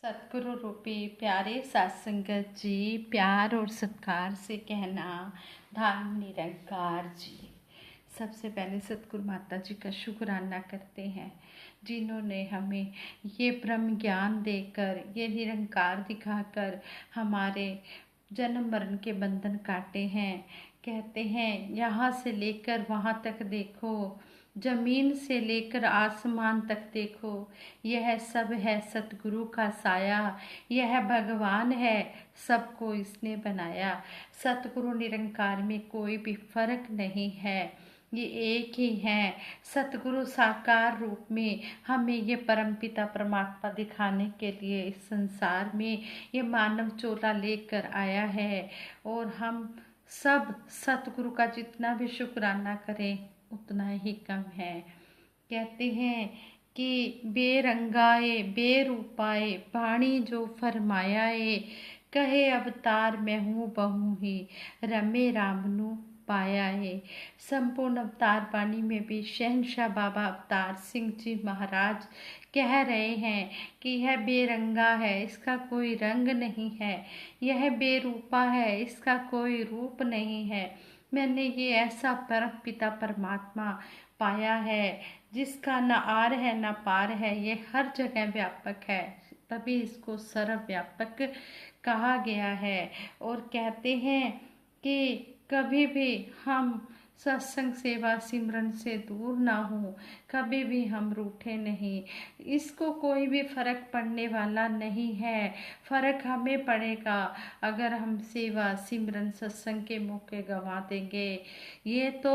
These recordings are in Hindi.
सतगुरु रूपी प्यारे सत्संगत जी, प्यार और सत्कार से कहना धाम निरंकार जी। सबसे पहले सतगुरु माता जी का शुक्राना करते हैं, जिन्होंने हमें ये ब्रह्म ज्ञान देकर, ये निरंकार दिखाकर हमारे जन्म मरण के बंधन काटे हैं। कहते हैं यहाँ से लेकर वहाँ तक देखो, जमीन से लेकर आसमान तक देखो, यह सब है सतगुरु का साया, यह भगवान है, सबको इसने बनाया। सतगुरु निरंकार में कोई भी फर्क नहीं है, ये एक ही हैं। सतगुरु साकार रूप में हमें ये परमपिता परमात्मा दिखाने के लिए इस संसार में ये मानव चोला लेकर आया है। और हम सब सतगुरु का जितना भी शुक्राना करें उतना ही कम है। कहते हैं कि बेरंगाए बेरूपाए बाणी जो फरमायाए, कहे अवतार मैं हूँ बहु ही रमे रामनु पाया है। संपूर्ण अवतार बाणी में भी शहंशाह बाबा अवतार सिंह जी महाराज कह रहे हैं कि यह बेरंगा है, इसका कोई रंग नहीं है, यह बेरूपा है, इसका कोई रूप नहीं है। मैंने ये ऐसा परम पिता परमात्मा पाया है जिसका न आर है न पार है, ये हर जगह व्यापक है, तभी इसको सर्वव्यापक कहा गया है। और कहते हैं कि कभी भी हम सत्संग सेवा सिमरन से दूर ना हो, कभी भी हम रूठे नहीं, इसको कोई भी फर्क पड़ने वाला नहीं है। फर्क हमें पड़ेगा अगर हम सेवा सिमरन सत्संग के मौके गंवा देंगे। ये तो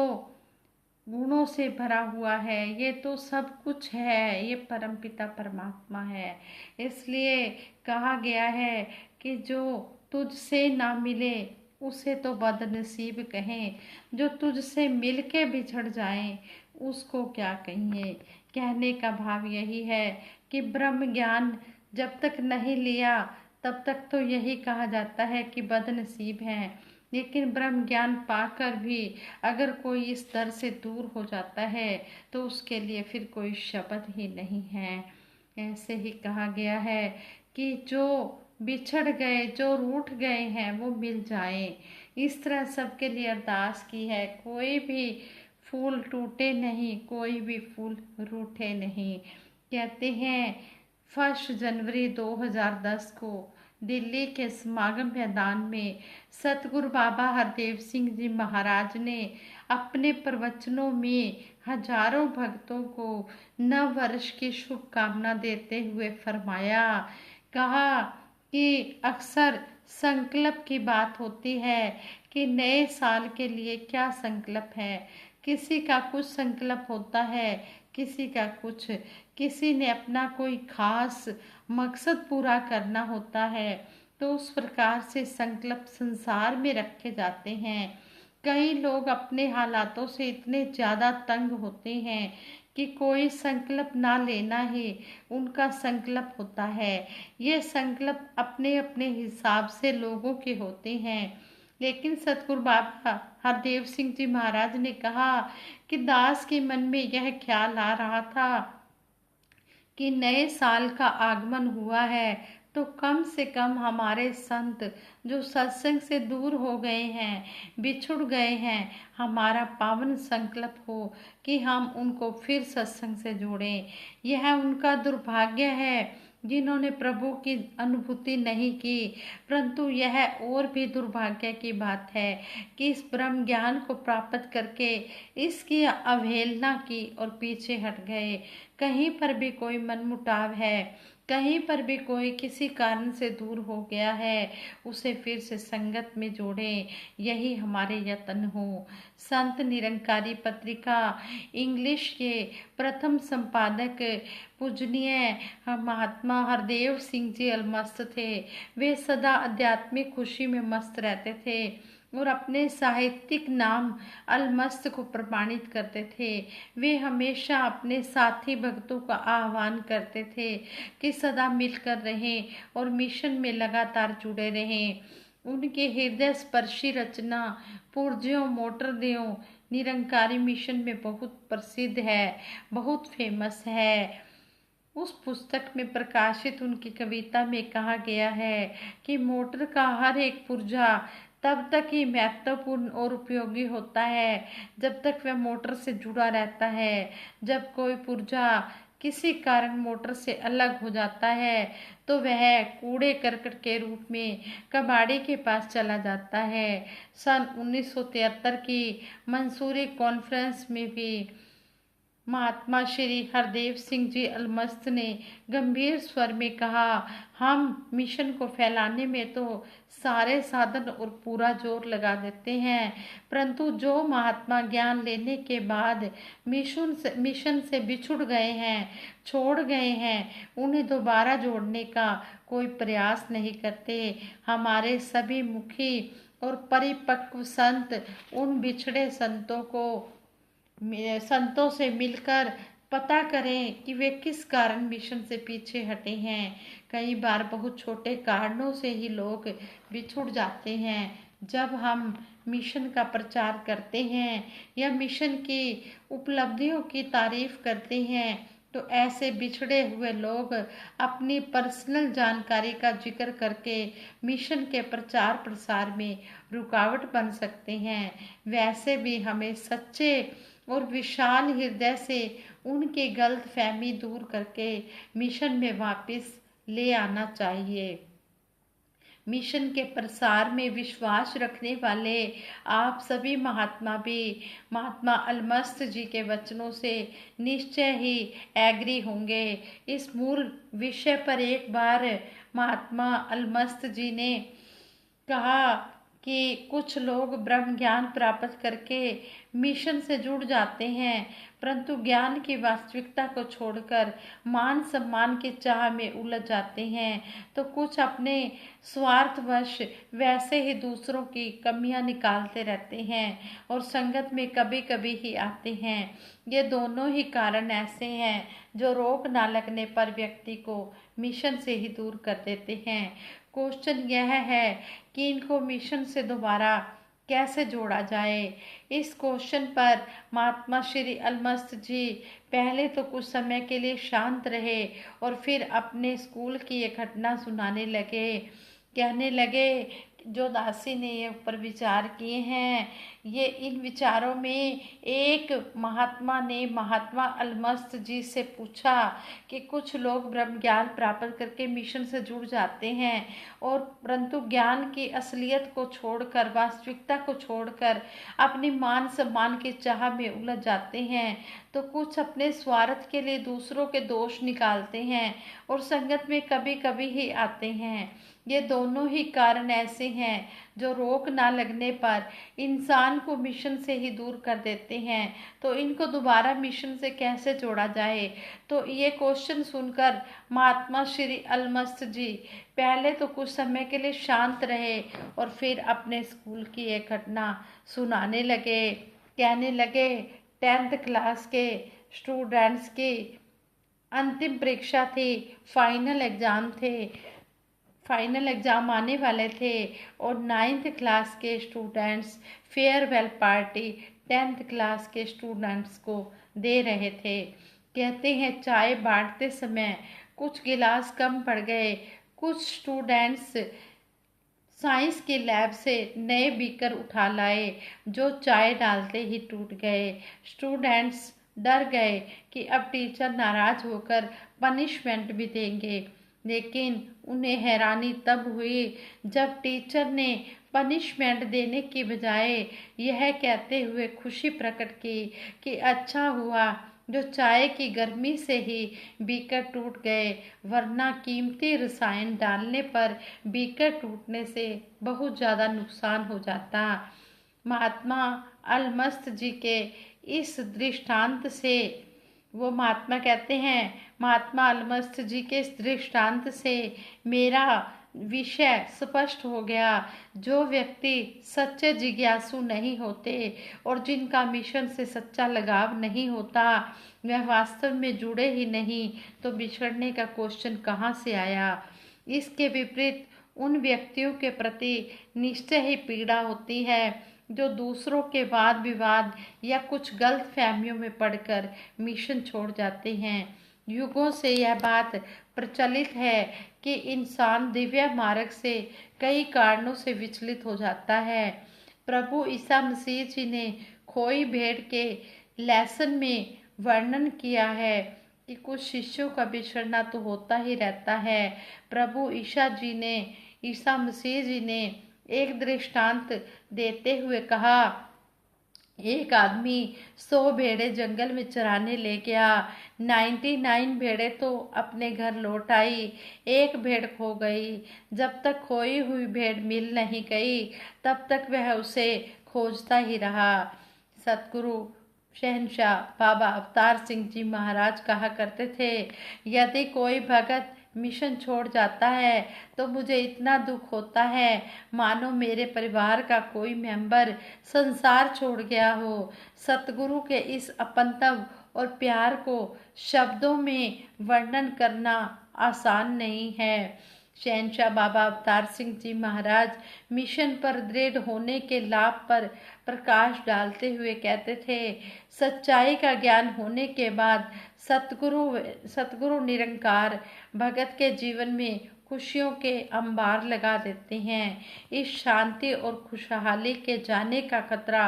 गुणों से भरा हुआ है, ये तो सब कुछ है, ये परमपिता परमात्मा है। इसलिए कहा गया है कि जो तुझसे ना मिले उसे तो बदनसीब कहें, जो तुझसे मिलके बिछड़ जाए उसको क्या कहिए। कहने का भाव यही है कि ब्रह्म ज्ञान जब तक नहीं लिया तब तक तो यही कहा जाता है कि बदनसीब हैं, लेकिन ब्रह्म ज्ञान पाकर भी अगर कोई इस दर से दूर हो जाता है तो उसके लिए फिर कोई शब्द ही नहीं है। ऐसे ही कहा गया है कि जो बिछड़ गए, जो रूठ गए हैं वो मिल जाएं। इस तरह सबके लिए अरदास की है, कोई भी फूल टूटे नहीं, कोई भी फूल रूठे नहीं। कहते हैं 1 जनवरी 2010 को दिल्ली के समागम मैदान में सतगुरु बाबा हरदेव सिंह जी महाराज ने अपने प्रवचनों में हजारों भक्तों को नव वर्ष की शुभकामना देते हुए फरमाया, कहा कि अक्सर संकल्प की बात होती है कि नए साल के लिए क्या संकल्प है। किसी का कुछ संकल्प होता है, किसी का कुछ, किसी ने अपना कोई खास मकसद पूरा करना होता है, तो उस प्रकार से संकल्प संसार में रखे जाते हैं। कई लोग अपने हालातों से इतने ज़्यादा तंग होते हैं कि कोई संकल्प ना लेना ही उनका संकल्प होता है। ये संकल्प अपने अपने हिसाब से लोगों के होते हैं, लेकिन सतगुरु बाबा हरदेव सिंह जी महाराज ने कहा कि दास के मन में यह ख्याल आ रहा था कि नए साल का आगमन हुआ है तो कम से कम हमारे संत जो सत्संग से दूर हो गए हैं, बिछुड़ गए हैं, हमारा पावन संकल्प हो कि हम उनको फिर सत्संग से जोड़ें। यह उनका दुर्भाग्य है जिन्होंने प्रभु की अनुभूति नहीं की, परंतु यह और भी दुर्भाग्य की बात है कि इस ब्रह्म ज्ञान को प्राप्त करके इसकी अवहेलना की और पीछे हट गए। कहीं पर भी कोई मनमुटाव है, कहीं पर भी कोई किसी कारण से दूर हो गया है, उसे फिर से संगत में जोड़ें, यही हमारे यत्न हो। संत निरंकारी पत्रिका इंग्लिश के प्रथम संपादक पूजनीय महात्मा हरदेव सिंह जी अलमस्त थे। वे सदा आध्यात्मिक खुशी में मस्त रहते थे और अपने साहित्यिक नाम अलमस्त को प्रमाणित करते थे। वे हमेशा अपने साथी भक्तों का आह्वान करते थे कि सदा मिलकर रहें और मिशन में लगातार जुड़े रहें। उनके हृदय स्पर्शी रचना पुरज्यों मोटर देओ निरंकारी मिशन में बहुत प्रसिद्ध है, बहुत फेमस है। उस पुस्तक में प्रकाशित उनकी कविता में कहा गया है कि मोटर का हर एक पुर्जा तब तक ही महत्वपूर्ण और उपयोगी होता है जब तक वह मोटर से जुड़ा रहता है। जब कोई पुर्जा किसी कारण मोटर से अलग हो जाता है तो वह कूड़े करकट के रूप में कबाड़ी के पास चला जाता है। सन 1973 की मंसूरी कॉन्फ्रेंस में भी महात्मा श्री हरदेव सिंह जी अलमस्त ने गंभीर स्वर में कहा, हम मिशन को फैलाने में तो सारे साधन और पूरा जोर लगा देते हैं, परंतु जो महात्मा ज्ञान लेने के बाद मिशन से बिछुड़ गए हैं, छोड़ गए हैं, उन्हें दोबारा जोड़ने का कोई प्रयास नहीं करते। हमारे सभी मुखी और परिपक्व संत उन बिछड़े संतों से मिलकर पता करें कि वे किस कारण मिशन से पीछे हटे हैं। कई बार बहुत छोटे कारणों से ही लोग बिछुड़ जाते हैं। जब हम मिशन का प्रचार करते हैं या मिशन की उपलब्धियों की तारीफ करते हैं तो ऐसे बिछड़े हुए लोग अपनी पर्सनल जानकारी का जिक्र करके मिशन के प्रचार प्रसार में रुकावट बन सकते हैं। वैसे भी हमें सच्चे और विशाल हृदय से उनकी गलत फहमी दूर करके मिशन में वापस ले आना चाहिए। मिशन के प्रसार में विश्वास रखने वाले आप सभी महात्मा भी महात्मा अलमस्त जी के वचनों से निश्चय ही एग्री होंगे। इस मूल विषय पर एक बार महात्मा अलमस्त जी ने कहा कि कुछ लोग ब्रह्म ज्ञान प्राप्त करके मिशन से जुड़ जाते हैं, परंतु ज्ञान की वास्तविकता को छोड़कर मान सम्मान की चाह में उलझ जाते हैं, तो कुछ अपने स्वार्थवश वैसे ही दूसरों की कमियां निकालते रहते हैं और संगत में कभी कभी ही आते हैं। ये दोनों ही कारण ऐसे हैं जो रोक ना लगने पर व्यक्ति को मिशन से ही दूर कर देते हैं। क्वेश्चन यह है कि इनको मिशन से दोबारा कैसे जोड़ा जाए। इस क्वेश्चन पर महात्मा श्री अलमस्त जी पहले तो कुछ समय के लिए शांत रहे और फिर अपने स्कूल की एक घटना सुनाने लगे। कहने लगे, जो दासी ने ये ऊपर विचार किए हैं, ये इन विचारों में एक महात्मा ने महात्मा अलमस्त जी से पूछा कि कुछ लोग ब्रह्म ज्ञान प्राप्त करके मिशन से जुड़ जाते हैं और परंतु ज्ञान की असलियत को छोड़कर, वास्तविकता को छोड़कर अपनी मान सम्मान की चाह में उलझ जाते हैं, तो कुछ अपने स्वार्थ के लिए दूसरों के दोष निकालते हैं और संगत में कभी कभी ही आते हैं। ये दोनों ही कारण ऐसे हैं जो रोक ना लगने पर इंसान को मिशन से ही दूर कर देते हैं। तो इनको दोबारा मिशन से कैसे जोड़ा जाए? तो ये क्वेश्चन सुनकर महात्मा श्री अलमस्त जी पहले तो कुछ समय के लिए शांत रहे और फिर अपने स्कूल की एक घटना सुनाने लगे। कहने लगे, 10th क्लास के स्टूडेंट्स की अंतिम परीक्षा थी, फाइनल एग्ज़ाम आने वाले थे और 9th क्लास के students farewell party 10th class के स्टूडेंट्स को दे रहे थे। कहते हैं, चाय बांटते समय कुछ गिलास कम पड़ गए। कुछ स्टूडेंट्स साइंस की लैब से नए बीकर उठा लाए जो चाय डालते ही टूट गए। स्टूडेंट्स डर गए कि अब टीचर नाराज होकर पनिशमेंट भी देंगे, लेकिन उन्हें हैरानी तब हुई जब टीचर ने पनिशमेंट देने की बजाय यह कहते हुए खुशी प्रकट की कि अच्छा हुआ जो चाय की गर्मी से ही बीकर टूट गए, वरना कीमती रसायन डालने पर बीकर टूटने से बहुत ज़्यादा नुकसान हो जाता। महात्मा अलमस्त जी के इस दृष्टांत से वो महात्मा कहते हैं, महात्मा अलमस्त जी के इस दृष्टांत से मेरा विषय स्पष्ट हो गया। जो व्यक्ति सच्चे जिज्ञासु नहीं होते और जिनका मिशन से सच्चा लगाव नहीं होता, वह वास्तव में जुड़े ही नहीं, तो बिछड़ने का क्वेश्चन कहाँ से आया। इसके विपरीत उन व्यक्तियों के प्रति निश्चय ही पीड़ा होती है जो दूसरों के वाद विवाद या कुछ गलत फहमियों में पड़कर मिशन छोड़ जाते हैं। युगों से यह बात प्रचलित है कि इंसान दिव्य मार्ग से कई कारणों से विचलित हो जाता है। प्रभु ईसा मसीह जी ने खोई भेड़ के लेसन में वर्णन किया है कि कुछ शिष्यों का बिछड़ना तो होता ही रहता है। प्रभु ईसा मसीह जी ने एक दृष्टांत देते हुए कहा, एक आदमी 100 भेड़े जंगल में चराने ले गया। 99 भेड़े तो अपने घर लौट आई, एक भेड़ खो गई। जब तक खोई हुई भेड़ मिल नहीं गई तब तक वह उसे खोजता ही रहा। सतगुरु शहंशाह बाबा अवतार सिंह जी महाराज कहा करते थे, यदि कोई भगत मिशन छोड़ जाता है तो मुझे इतना दुख होता है मानो मेरे परिवार का कोई मेंबर संसार छोड़ गया हो। सतगुरु के इस अपंतव और प्यार को शब्दों में वर्णन करना आसान नहीं है। शहंशाह बाबा अवतार सिंह जी महाराज मिशन पर दृढ़ होने के लाभ पर प्रकाश डालते हुए कहते थे, सच्चाई का ज्ञान होने के बाद सतगुरु निरंकार भगत के जीवन में खुशियों के अंबार लगा देते हैं। इस शांति और खुशहाली के जाने का खतरा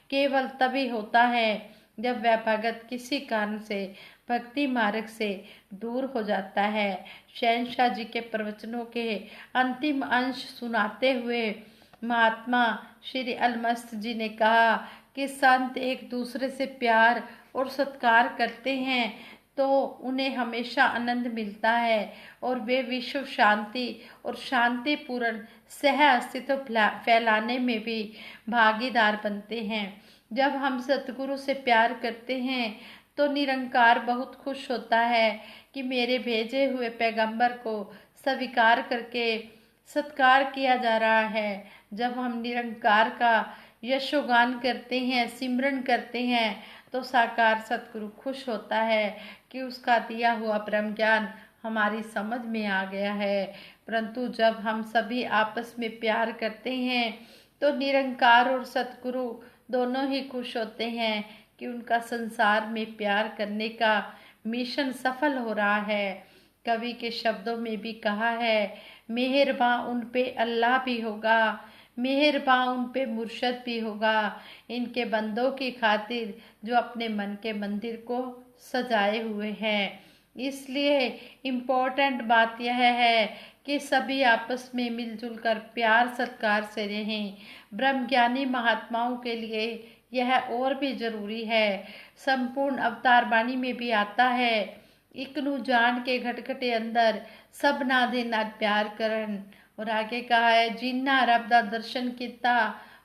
केवल तभी होता है जब वह भगत किसी कारण से भक्ति मार्ग से दूर हो जाता है। शहंशाह जी के प्रवचनों के अंतिम अंश सुनाते हुए महात्मा श्री अलमस्त जी ने कहा कि संत एक दूसरे से प्यार और सत्कार करते हैं तो उन्हें हमेशा आनंद मिलता है और वे विश्व शांति और शांतिपूर्ण सह अस्तित्व फैलाने में भी भागीदार बनते हैं। जब हम सतगुरु से प्यार करते हैं तो निरंकार बहुत खुश होता है कि मेरे भेजे हुए पैगंबर को स्वीकार करके सत्कार किया जा रहा है। जब हम निरंकार का यशोगान करते हैं, सिमरन करते हैं तो साकार सतगुरु खुश होता है कि उसका दिया हुआ ब्रह्म ज्ञान हमारी समझ में आ गया है। परंतु जब हम सभी आपस में प्यार करते हैं तो निरंकार और सतगुरु दोनों ही खुश होते हैं कि उनका संसार में प्यार करने का मिशन सफल हो रहा है। कवि के शब्दों में भी कहा है, मेहरबां उन पे अल्लाह भी होगा, मेहरबां उन पे मुर्शद भी होगा, इनके बंदों की खातिर जो अपने मन के मंदिर को सजाए हुए हैं। इसलिए इम्पोर्टेंट बात यह है कि सभी आपस में मिलजुल कर प्यार सत्कार से रहें। ब्रह्मज्ञानी महात्माओं के लिए यह और भी जरूरी है। संपूर्ण अवतार वाणी में भी आता है, इकनू जान के घटघटे अंदर सबना दे नाल प्यार करन। और आगे कहा है, जिन्ना रब दा दर्शन किता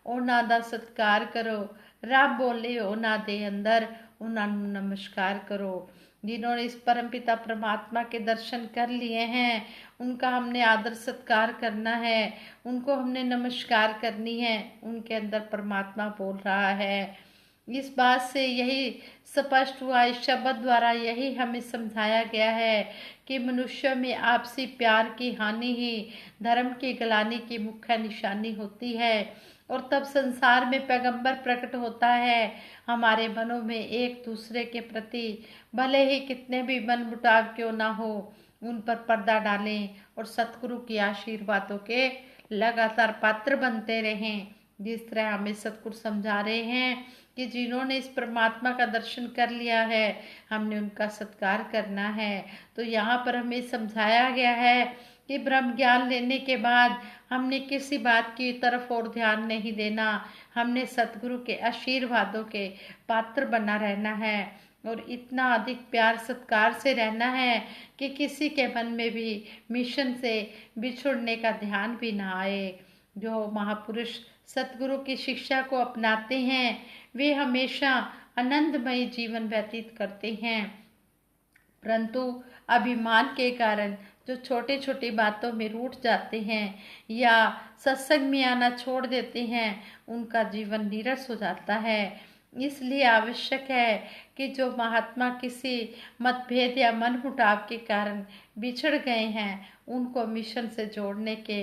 उन्हां दा सत्कार करो, रब बोले उन्हां दे अंदर उन्हां नू नमस्कार करो। जिन्होंने इस परमपिता परमात्मा के दर्शन कर लिए हैं उनका हमने आदर सत्कार करना है, उनको हमने नमस्कार करनी है। उनके अंदर परमात्मा बोल रहा है। इस बात से यही स्पष्ट हुआ, इस शब्द द्वारा यही हमें समझाया गया है कि मनुष्य में आपसी प्यार की हानि ही धर्म की गलानी की मुख्य निशानी होती है और तब संसार में पैगंबर प्रकट होता है। हमारे मनों में एक दूसरे के प्रति भले ही कितने भी मन मुटाव क्यों ना हो, उन पर पर्दा डालें और सतगुरु की आशीर्वादों के लगातार पात्र बनते रहें। जिस तरह हमें सतगुरु समझा रहे हैं कि जिन्होंने इस परमात्मा का दर्शन कर लिया है हमने उनका सत्कार करना है। तो यहाँ पर हमें समझाया गया है कि ब्रह्म ज्ञान लेने के बाद हमने किसी बात की तरफ और ध्यान नहीं देना, हमने सतगुरु के आशीर्वादों के पात्र बना रहना है और इतना अधिक प्यार सत्कार से रहना है कि किसी के मन में भी मिशन से बिछुड़ने का ध्यान भी ना आए। जो महापुरुष सतगुरु की शिक्षा को अपनाते हैं वे हमेशा आनंदमय जीवन व्यतीत करते हैं, परंतु अभिमान के कारण जो छोटी छोटी बातों में रूठ जाते हैं या सत्संग में आना छोड़ देते हैं उनका जीवन नीरस हो जाता है। इसलिए आवश्यक है कि जो महात्मा किसी मतभेद या मनमुटाव के कारण बिछड़ गए हैं उनको मिशन से जोड़ने के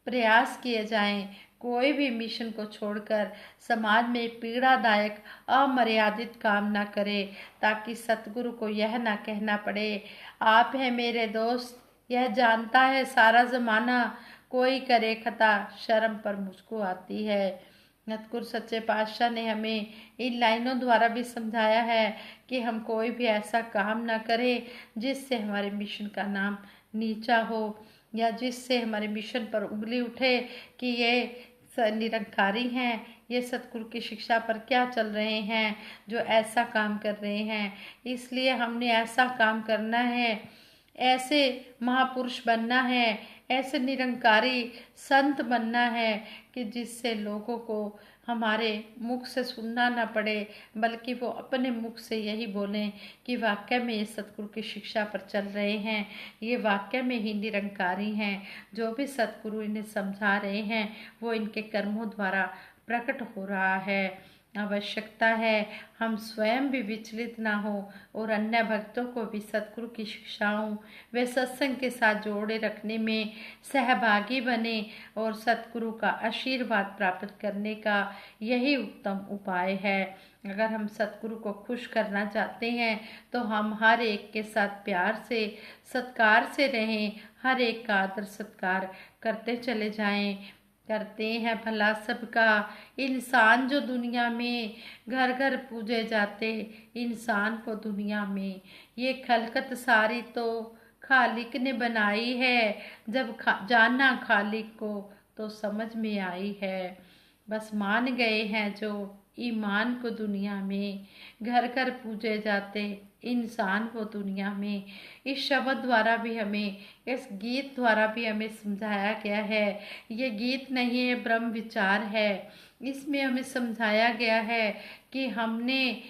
प्रयास किए जाएं। कोई भी मिशन को छोड़कर समाज में पीड़ादायक अमर्यादित काम ना करे, ताकि सतगुरु को यह ना कहना पड़े, आप हैं मेरे दोस्त, यह जानता है सारा जमाना, कोई करे खता शर्म पर मुझको आती है। सतगुरु सच्चे पातशाह ने हमें इन लाइनों द्वारा भी समझाया है कि हम कोई भी ऐसा काम ना करें जिससे हमारे मिशन का नाम नीचा हो, या जिससे हमारे मिशन पर उंगली उठे कि ये निरंकारी हैं, ये सतगुरु की शिक्षा पर क्या चल रहे हैं जो ऐसा काम कर रहे हैं। इसलिए हमने ऐसा काम करना है, ऐसे महापुरुष बनना है, ऐसे निरंकारी संत बनना है कि जिससे लोगों को हमारे मुख से सुनना ना पड़े, बल्कि वो अपने मुख से यही बोलें कि वाकई में ये सतगुरु की शिक्षा पर चल रहे हैं, ये वाकई में ही निरंकारी हैं। जो भी सतगुरु इन्हें समझा रहे हैं वो इनके कर्मों द्वारा प्रकट हो रहा है। आवश्यकता है हम स्वयं भी विचलित ना हो और अन्य भक्तों को भी सतगुरु की शिक्षाओं व सत्संग के साथ जोड़े रखने में सहभागी बने, और सतगुरु का आशीर्वाद प्राप्त करने का यही उत्तम उपाय है। अगर हम सतगुरु को खुश करना चाहते हैं तो हम हर एक के साथ प्यार से सत्कार से रहें, हर एक का आदर सत्कार करते चले जाएं। करते हैं भला सबका इंसान जो दुनिया में, घर घर पूजे जाते इंसान को दुनिया में, ये खलकत सारी तो खालिक ने बनाई है, जब जाना खालिक को तो समझ में आई है। बस मान गए हैं जो ईमान को दुनिया में, घर घर पूजे जाते इंसान को दुनिया में। इस शब्द द्वारा भी हमें, इस गीत द्वारा भी हमें समझाया गया है, ये गीत नहीं है ब्रह्म विचार है। इसमें हमें समझाया गया है कि हमने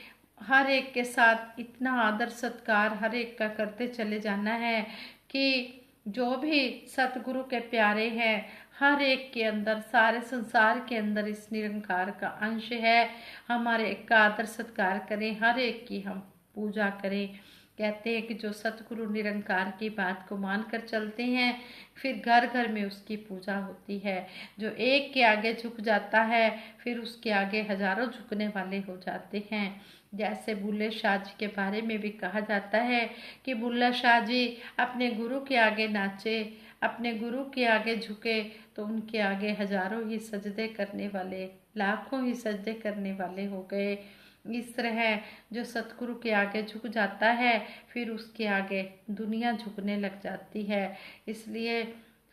हर एक के साथ इतना आदर सत्कार हर एक का करते चले जाना है कि जो भी सतगुरु के प्यारे हैं हर एक के अंदर, सारे संसार के अंदर इस निरंकार का अंश है। हमारे एक का आदर सत्कार करें, हर एक की हम पूजा करें। कहते हैं कि जो सतगुरु निरंकार की बात को मानकर चलते हैं फिर घर घर में उसकी पूजा होती है। जो एक के आगे झुक जाता है फिर उसके आगे हजारों झुकने वाले हो जाते हैं। जैसे बुल्ले शाह जी के बारे में भी कहा जाता है कि बुल्ला शाह जी अपने गुरु के आगे नाचे, अपने गुरु के आगे झुके तो उनके आगे हजारों ही सजदे करने वाले, लाखों ही सजदे करने वाले हो गए। इस तरह जो सतगुरु के आगे झुक जाता है फिर उसके आगे दुनिया झुकने लग जाती है। इसलिए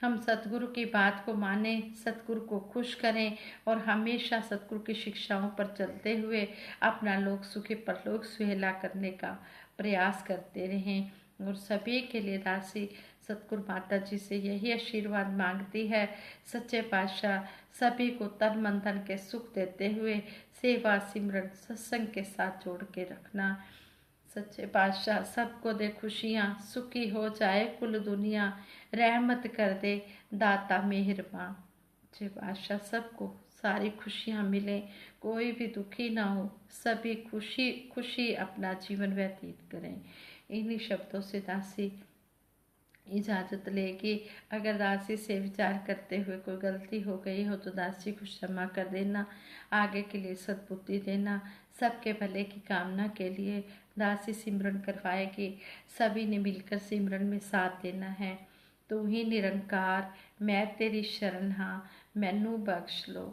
हम सतगुरु की बात को माने, सतगुरु को खुश करें और हमेशा सतगुरु की शिक्षाओं पर चलते हुए अपना लोक सुखी परलोक सुहेला करने का प्रयास करते रहें। और सभी के लिए दासी सतगुरु माता जी से यही आशीर्वाद मांगती है, सच्चे पातशाह सभी को तन मन धन के सुख देते हुए सेवा सिमरन सत्संग के साथ जोड़ के रखना। सच्चे पातशाह सबको दे खुशियाँ, सुखी हो जाए कुल दुनिया, रहमत कर दे दाता मेहरबान। सच्चे पातशाह सबको सारी खुशियाँ मिलें, कोई भी दुखी ना हो, सभी खुशी खुशी अपना जीवन व्यतीत करें। इन्हीं शब्दों से दासी इजाज़त लेगी। अगर दासी से विचार करते हुए कोई गलती हो गई हो तो दासी को क्षमा कर देना, आगे के लिए सद्बुद्धि देना। सबके भले की कामना के लिए दासी सिमरन करवाएगी, सभी ने मिलकर सिमरन में साथ देना है। तू ही निरंकार मैं तेरी शरण हाँ, मैनू बख्श लो।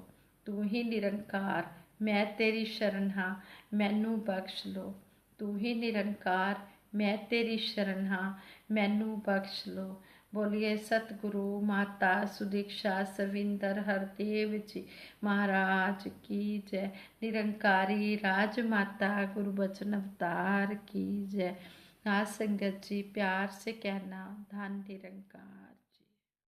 तू ही निरंकार मैं तेरी शरण हाँ, मैनू बख्श लो। तू ही निरंकार मैं तेरी शरण हाँ, मैनू बख्श लो। बोलिए सतगुरु माता सुदीक्षा सविंदर हरदेव जी महाराज की जय। निरंकारी राज माता गुरु बचन अवतार की जय। हाँ संगत जी प्यार से कहना धन निरंकार।